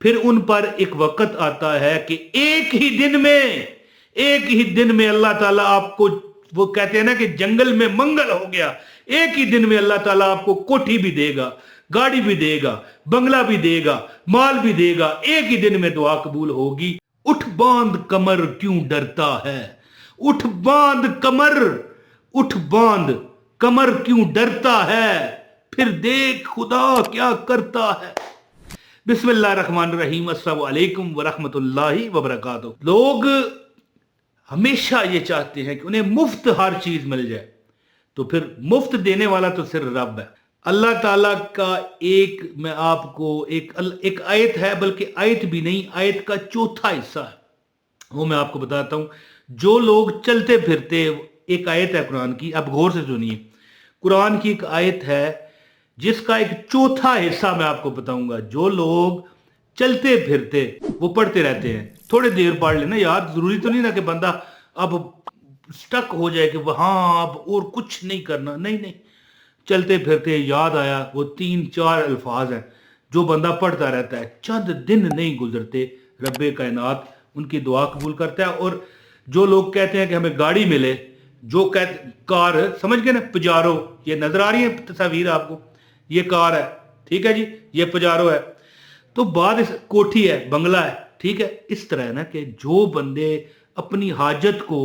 फिर उन पर एक वक्त आता है कि एक ही दिन में अल्लाह ताला आपको, वो कहते हैं ना कि जंगल में मंगल हो गया, एक ही दिन में अल्लाह ताला आपको कोठी भी देगा, गाड़ी भी देगा, बंगला भी देगा, माल भी देगा, एक ही दिन में दुआ कबूल होगी। उठ बांध कमर क्यों डरता है, उठ बांध कमर, उठ बांध कमर क्यों डरता है, फिर देख खुदा क्या करता है। बिस्मिल्लाहिर्रहमानिर्रहीम, अस्सलाम वालेकुम वरहमतुल्लाहि वबरकातुहू। लोग हमेशा ये चाहते हैं कि उन्हें मुफ्त हर चीज मिल जाए, तो फिर मुफ्त देने वाला तो सिर्फ रब है। अल्लाह ताला का मैं आपको एक आयत है, बल्कि आयत भी नहीं, आयत का चौथा हिस्सा है, वो मैं आपको बताता हूं। जो लोग चलते फिरते, एक आयत है कुरान की, आप गौर से सुनिए। कुरान की एक आयत है जिसका एक चौथा हिस्सा मैं आपको बताऊंगा। जो लोग चलते फिरते वो पढ़ते रहते हैं, थोड़ी देर पढ़ लेना यार, जरूरी तो नहीं ना कि बंदा अब स्टक हो जाए कि वहां अब और कुछ नहीं करना, नहीं नहीं। चलते फिरते याद आया, वो 3-4 अल्फाज हैं जो बंदा पढ़ता रहता है, चंद दिन नहीं गुजरते रब्बे कायनात उनकी दुआ कबूल करता है। और जो लोग कहते हैं कि हमें गाड़ी मिले, जो कहते कार, समझ गए ना, पजारो, ये नजर आ रही है तस्वीर आपको, ये कार है, ठीक है जी, ये पजारो है, तो बाद इस कोठी है, बंगला है, ठीक है। इस तरह है ना कि जो बंदे अपनी हाजत को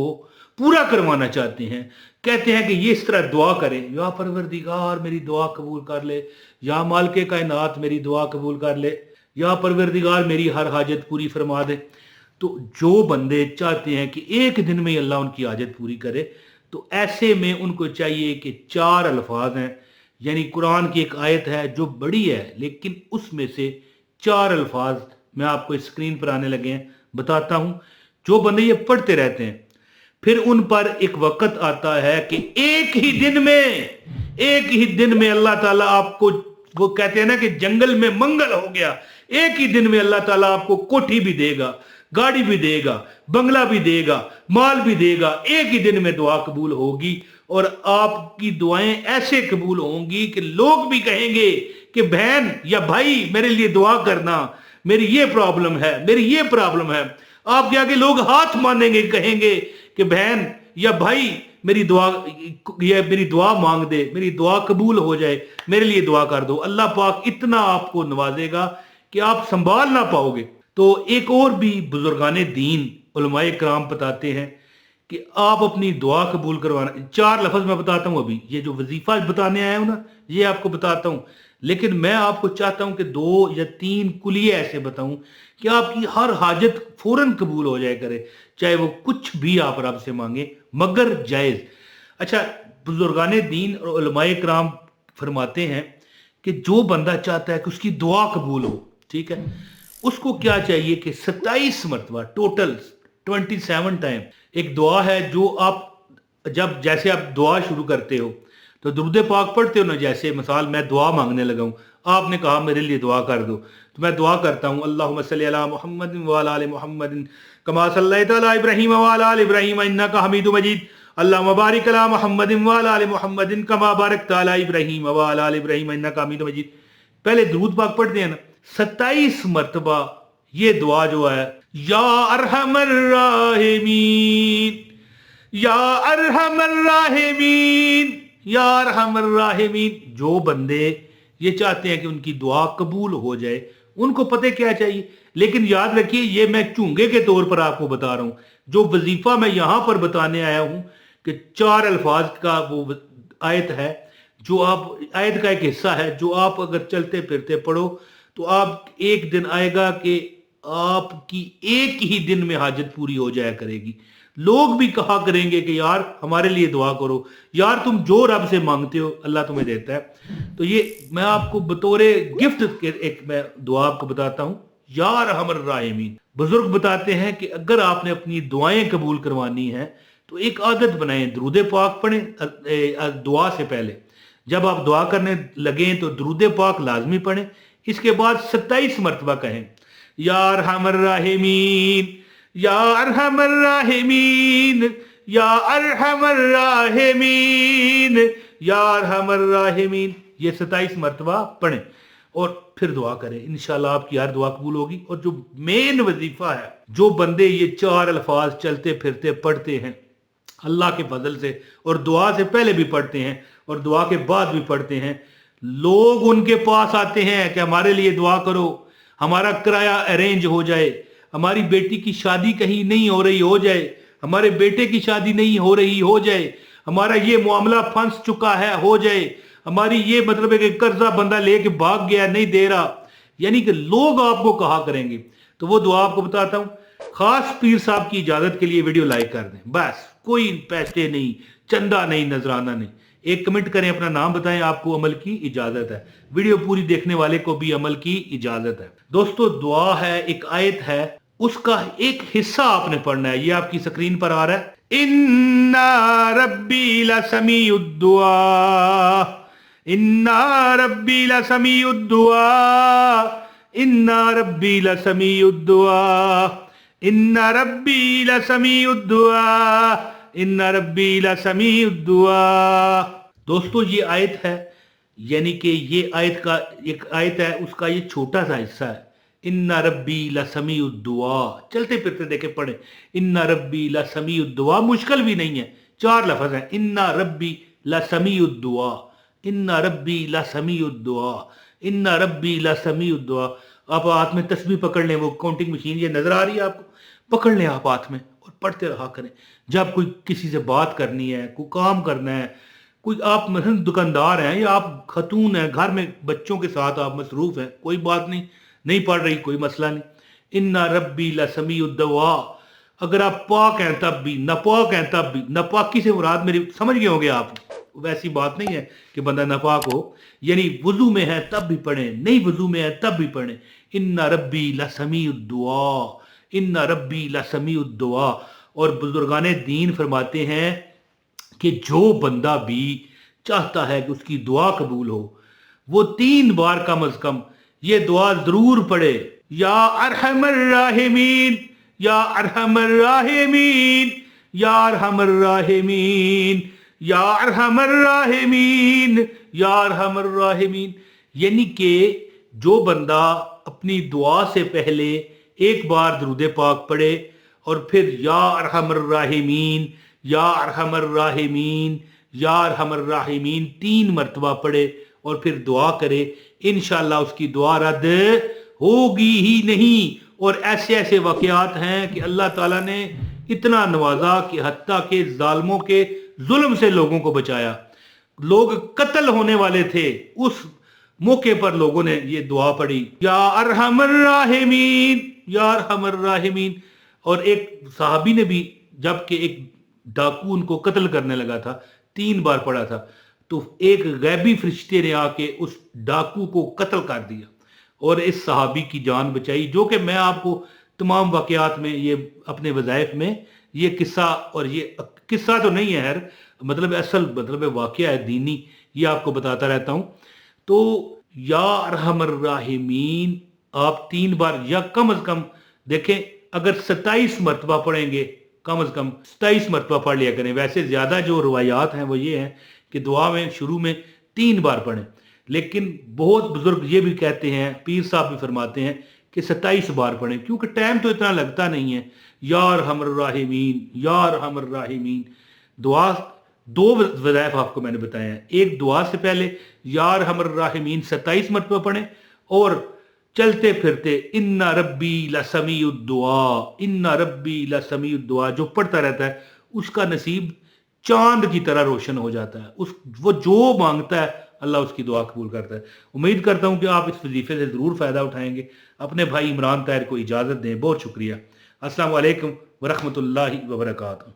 पूरा करवाना चाहते हैं, कहते हैं कि ये इस तरह दुआ करें, या परवरदिगार मेरी दुआ कबूल कर ले, या मालिके कायनात मेरी दुआ कबूल कर ले, या परवरदिगार मेरी हर हाजत पूरी फरमा दे। तो जो बंदे चाहते हैं कि एक दिन में अल्लाह उनकी हाजत पूरी करे, तो ऐसे में उनको चाहिए कि 4 अल्फाज हैं, यानी कुरान की एक आयत है जो बड़ी है, लेकिन उसमें से 4 अल्फाज मैं आपको स्क्रीन पर आने लगे हैं, बताता हूं। जो बंदे ये पढ़ते रहते हैं, फिर उन पर एक वक्त आता है कि एक ही दिन में अल्लाह ताला आपको, वो कहते हैं ना कि जंगल में मंगल हो गया, एक ही दिन में अल्लाह ताला आपको कोठी भी देगा, गाड़ी भी देगा, बंगला भी देगा, माल भी देगा, एक ही दिन में दुआ कबूल होगी। और आपकी दुआएं ऐसे कबूल होंगी कि लोग भी कहेंगे कि बहन या भाई मेरे लिए दुआ करना, मेरी ये प्रॉब्लम है, मेरी ये प्रॉब्लम है। आपके आगे लोग हाथ मानेंगे, कहेंगे कि बहन या भाई मेरी दुआ मांग दे, मेरी दुआ कबूल हो जाए, मेरे लिए दुआ कर दो। अल्लाह पाक इतना आपको नवाजेगा कि आप संभाल ना पाओगे। तो एक और भी बुजुर्गाने दीन उलमाए कराम बताते हैं कि आप अपनी दुआ कबूल करवाना, 4 लफ्ज मैं बताता हूं। अभी ये जो वजीफा बताने आया हूं ना, ये आपको बताता हूं, लेकिन मैं आपको चाहता हूं कि 2 या 3 कुलिये ऐसे बताऊं कि आपकी हर हाजत फौरन कबूल हो जाए करे, चाहे वो कुछ भी आप रब से मांगे, मगर जायज। अच्छा, बुजुर्गाने दीन और उलमाए कराम फरमाते हैं कि जो बंदा चाहता है कि उसकी दुआ कबूल हो, ठीक है, उसको क्या चाहिए कि 27 मरतबा, टोटल 27 टाइम एक दुआ है जो आप, जब जैसे आप दुआ शुरू करते हो तो दुरूद पाक पढ़ते हो ना, जैसे मिसाल मैं दुआ मांगने लगा हूं, आपने कहा मेरे लिए दुआ कर दो, तो मैं दुआ करता हूं, अल्लाहुम्मा सल्ली अला मुहम्मद व अला आलि मुहम्मद कमा सल्लैता अला इब्राहीम व अला आलि इब्राहीम इन्नका हमीदुम मजीद, अल्लाहुम्मा बारिक अला मुहम्मद व अला आलि मुहम्मद कमा बारकता अला इब्राहीम व अला आलि इब्राहीम इन्नका हमीदुम मजीद। पहले दुरूद पाक पढ़ते हैं ना 27 मरतबा। ये दुआ जो है, या अरहमर राहिमीन, या अरहमर राहिमीन, या अरहमर राहिमीन। जो बंदे ये चाहते हैं कि उनकी दुआ कबूल हो जाए, उनको पता क्या चाहिए। लेकिन याद रखिए, ये मैं चूंगे के तौर पर आपको बता रहा हूं। जो वजीफा मैं यहां पर बताने आया हूं कि 4 अल्फाज का वो आयत है, जो आप, आयत का एक हिस्सा है जो आप अगर चलते फिरते पढ़ो तो आप एक दिन आएगा कि आपकी एक ही दिन में हाजत पूरी हो जाया करेगी। लोग भी कहा करेंगे कि यार हमारे लिए दुआ करो, यार तुम जो रब से मांगते हो अल्लाह तुम्हें देता है। तो ये मैं आपको बतौरे गिफ्ट के एक मैं दुआ आपको बताता हूं, यार हमर राहिमीन। बुजुर्ग बताते हैं कि अगर आपने अपनी दुआएं कबूल करवानी है तो एक आदत बनाएं, दरूद पाक पढ़ें दुआ से पहले। जब आप दुआ करने लगे तो दरूद पाक लाजमी पढ़ें, इसके बाद 27 मरतबा कहें, या अरहमर राहिमीन, या अरहमर राहिमीन, या अरहमर राहिमीन, या अरहमर राहिमीन। ये 27 मरतबा पढ़ें। اور پھر دعا کریں، انشاءاللہ آپ کی ہر دعا قبول ہوگی۔ اور جو مین وظیفہ ہے، جو بندے یہ 4 الفاظ چلتے پھرتے پڑھتے ہیں اللہ کے فضل سے، اور دعا سے پہلے بھی پڑھتے ہیں اور دعا کے بعد بھی پڑھتے ہیں، لوگ ان کے پاس آتے ہیں کہ ہمارے لیے دعا کرو، ہمارا کرایہ ارینج ہو جائے، ہماری بیٹی کی شادی کہیں نہیں ہو رہی ہو جائے، ہمارے بیٹے کی شادی نہیں ہو رہی ہو جائے، ہمارا یہ معاملہ پھنس چکا ہے ہو جائے، ہماری یہ مطلب ہے کہ قرضہ بندہ لے کے بھاگ گیا نہیں دے رہا، یعنی کہ لوگ آپ کو کہا کریں گے۔ تو وہ دعا آپ کو بتاتا ہوں، خاص پیر صاحب کی اجازت کے لیے ویڈیو لائک کر دیں، بس کوئی پیسے نہیں، چندہ نہیں، نذرانہ نہیں، ایک کمنٹ کریں، اپنا نام بتائیں، آپ کو عمل کی اجازت ہے، ویڈیو پوری دیکھنے والے کو بھی عمل کی اجازت ہے۔ دوستو دعا ہے، ایک آیت ہے، اس کا ایک حصہ آپ نے پڑھنا ہے، یہ آپ کی سکرین پر آ رہا ہے، اِنَّا رَبِّي لَسَمِيعُ الدُّعَاء، اِنَّا رَبِّي لَسَمِيعُ الدُّعَاء، اِنَّا رَبِّي لَسَمِيعُ الدُّعَاء، اِنَّا رَبِّي لَسَمِيعُ الدُّعَاء، اِنَّا رَبِّي لَسَمِيعُ الدُّعَاء۔ دوستو یہ آیت ہے، یعنی کہ یہ آیت کا ایک آیت ہے، اس کا یہ چھوٹا سا حصہ ہے، اِنَّ رَبِّي لَسَمِيعُ الدُّعَاء، چلتے پھرتے دیکھیں پڑھیں، اِنَّ رَبِّي لَسَمِيعُ الدُّعَاء، مشکل بھی نہیں ہے، 4 لفظ ہیں، اِنَّ رَبِّي لَسَمِيعُ الدُّعَاء، اِنَّ رَبِّي لَسَمِيعُ الدُّعَاء، اِنَّ رَبِّي لَسَمِيعُ الدُّعَاء۔ آپ ہاتھ میں تسبیح پکڑ لیں، وہ کاؤنٹنگ مشین یہ نظر آ رہی ہے آپ کو، پکڑ لیں آپ ہاتھ میں اور پڑھتے رہا کریں۔ جب کوئی کسی سے بات کرنی ہے، کوئی کام کرنا ہے، کوئی آپ مثلا دکاندار ہیں یا آپ خاتون ہیں، گھر میں بچوں کے ساتھ آپ مصروف ہیں، کوئی بات نہیں پڑھ رہی، کوئی مسئلہ نہیں، اِنَّ رَبِّي لَسَمِيعُ الدُّعَاء۔ اگر آپ پاک ہیں تب بھی، ناپاک ہیں تب بھی، ناپاکی سے مراد میری سمجھ گئے ہوں گے آپ، ویسی بات نہیں ہے کہ بندہ ناپاک ہو، یعنی وضو میں ہے تب بھی پڑھیں، نہیں وضو میں ہے تب بھی پڑھیں، اِنَّ رَبِّي لَسَمِيعُ الدُّعَاء، اِنَّ رَبِّي لَسَمِيعُ الدُّعَاء۔ اور بزرگان دین فرماتے ہیں کہ جو بندہ بھی چاہتا ہے کہ اس کی دعا قبول ہو، وہ 3 بار کم از کم یہ دعا ضرور پڑھے، یا ارحم الراحمین، یا ارحم الراحمین، یا ارحم الراحمین، یا ارحم الراحمین، یا ارحم الراحمین، یعنی کہ جو بندہ اپنی دعا سے پہلے ایک بار درود پاک پڑھے اور پھر یا ارحم الراحمین، یا ارحم الراحمین، یا ارحم الراحمین 3 مرتبہ پڑھے اور پھر دعا کرے، انشاءاللہ اس کی دعا رد ہوگی ہی نہیں۔ اور ایسے ایسے واقعات ہیں کہ اللہ تعالیٰ نے اتنا نوازا کہ حتیٰ کہ ظالموں کے ظلم سے لوگوں کو بچایا، لوگ قتل ہونے والے تھے، اس موقع پر لوگوں نے یہ دعا پڑھی، یا ارحم الراحمین، یا ارحم الراحمین۔ اور ایک صحابی نے بھی، جبکہ ایک ڈاکو ان کو قتل کرنے لگا تھا، 3 بار پڑھا تھا، تو ایک غیبی فرشتے نے آ کے اس ڈاکو کو قتل کر دیا اور اس صحابی کی جان بچائی، جو کہ میں آپ کو تمام واقعات میں، یہ اپنے وظائف میں یہ قصہ، اور یہ قصہ تو نہیں ہے مطلب اصل مطلب واقعہ ہے دینی، یہ آپ کو بتاتا رہتا ہوں۔ تو یا ارحم الراحمین آپ 3 بار، یا کم از کم دیکھیں اگر 27 مرتبہ پڑھیں گے، کم از کم 27 مرتبہ پڑھ لیا کریں، ویسے زیادہ جو روایات ہیں وہ یہ ہیں کہ دعا میں شروع میں 3 بار پڑھیں، لیکن بہت بزرگ یہ بھی کہتے ہیں، پیر صاحب بھی فرماتے ہیں کہ 27 بار پڑھیں، کیونکہ ٹائم تو اتنا لگتا نہیں ہے۔ یا ارحم الراحمین، یا ارحم الراحمین، دعا 2 وظائف آپ کو میں نے بتایا ہیں، ایک دعا سے پہلے یا ارحم الراحمین 27 مرتبہ پڑھیں، اور چلتے پھرتے اِنَّ رَبِّي لَسَمِيعُ الدُّعَاء، اِنَّ رَبِّي لَسَمِيعُ الدُّعَاء، جو پڑھتا رہتا ہے اس کا نصیب چاند کی طرح روشن ہو جاتا ہے، وہ جو مانگتا ہے اللہ اس کی دعا قبول کرتا ہے۔ امید کرتا ہوں کہ آپ اس وظیفے سے ضرور فائدہ اٹھائیں گے۔ اپنے بھائی عمران طاہر کو اجازت دیں، بہت شکریہ۔ السلام علیکم ورحمۃ اللہ وبرکاتہ۔